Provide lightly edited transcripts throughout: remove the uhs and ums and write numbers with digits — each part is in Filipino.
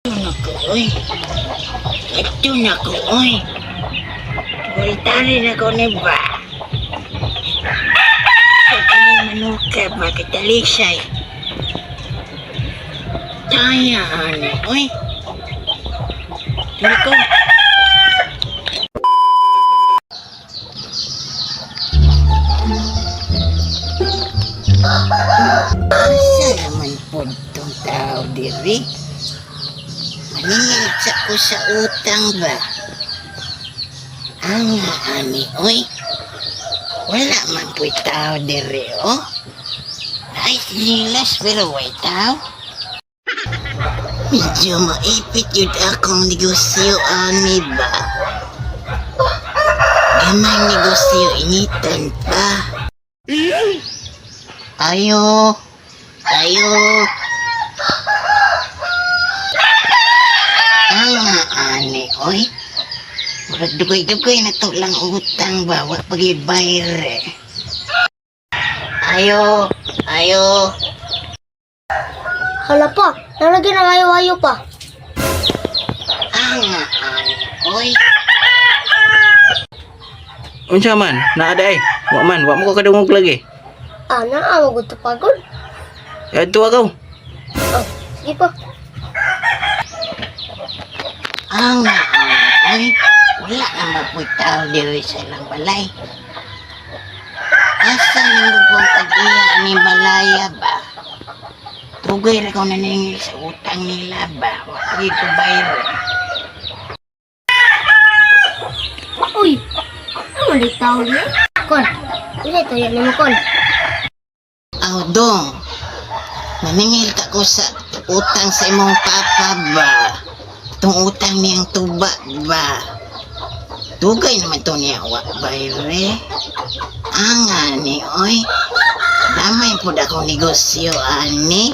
Naku, oy. Ito naku, oy. Kuritari na ko ni ba? Sa kanyang manuka, bakit alisay? Tayaan, oy. Tuli ko. Asa naman po itong tao diri? Maningil ko sa utang ba? Ang ani, oy. Wala man po'y tao diri, oh. Ay, sinilas, pero way tao. Medyo maipit yun akong negosyo, ani ba? Gamay negosyo, initan pa. Ayo. Ang ani, oy. Murag dugoy-dugoy na to lang utang ba? Wag pag-ibayre. Ayo. Hala pa, nalagyan ng ayo-ayo pa. Ang ani, oy. Unsa man, naada ay. Wa mo ko kadungog lagi. Ana, awag ito pagod. Adto ako. Oh, sige pa. Ang ani, oy. Wala naman po'y tao diri sa ilang balay. Asa nang pong tag-iya ni balaya ba? Tugay na ko naningil sa utang nila ba? Wag ito bayro. Uy, ano ulit tao niya? Kon, ito yan mo kon. Aw dong. Naningil ka ko sa utang sa imong papa ba? Itong utang niyang tuba ba? Tugay naman to niya wak bayre. Ang ani, oy. Damay po akong negosyo, ani.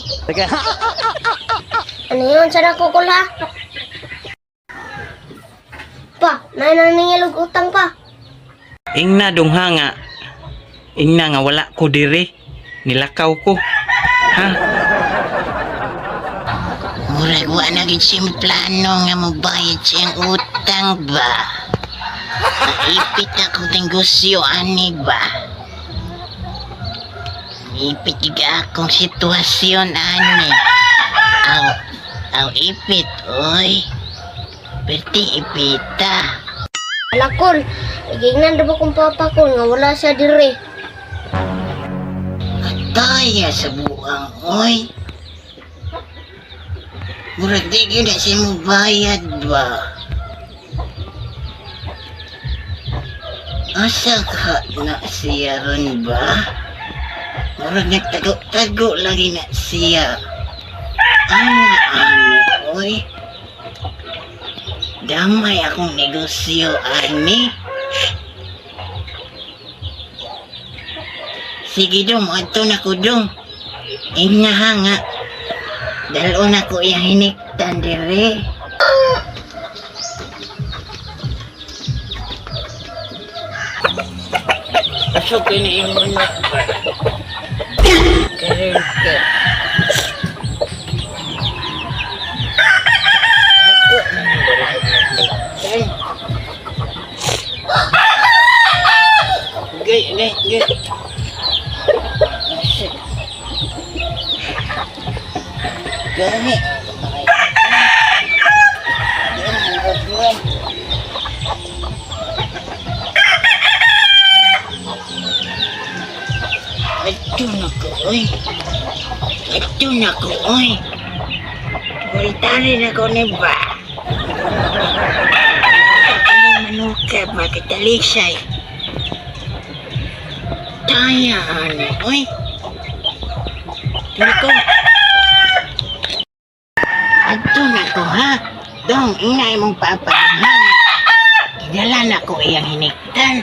Ano yun, sana kukula? Pa, naningil og utang pa. Ingna dunghanga. Ingna nga wala ko diri. Nilakaw ko. Ha? Murag wa na gid siyang plano nga mabayad siyang utang ba? Naipit akong negosyo, ani ba? Ipit juga akong sitwasyon, ani. Aw ipit, oy. Berti ipita. Hala kon, igingnan na ba kong papa ko nga wala siya diri. Ataya sa buang, oy. Murag di gyud na siya mo bayad ba? Asa ka na siya ron ba? Murag nagtago-tago lagi na siya. Ang ani, oy. Damay akong negosyo, ani. Sige dong, ato na ko dong. Inga nga. Dalo na ko iyang hiniktan dire. Pasok ini yung manok ba? Kaya. Gay. Gani. Ito na ko, oy. Kuritari na ko ni ba? Sa kanyang manuka, bakit alisay? Tayaan, oy. Tuli ko. Ito na ko, ha? Dong, ingay mong papadungan. Idala na ko iyang hiniktan.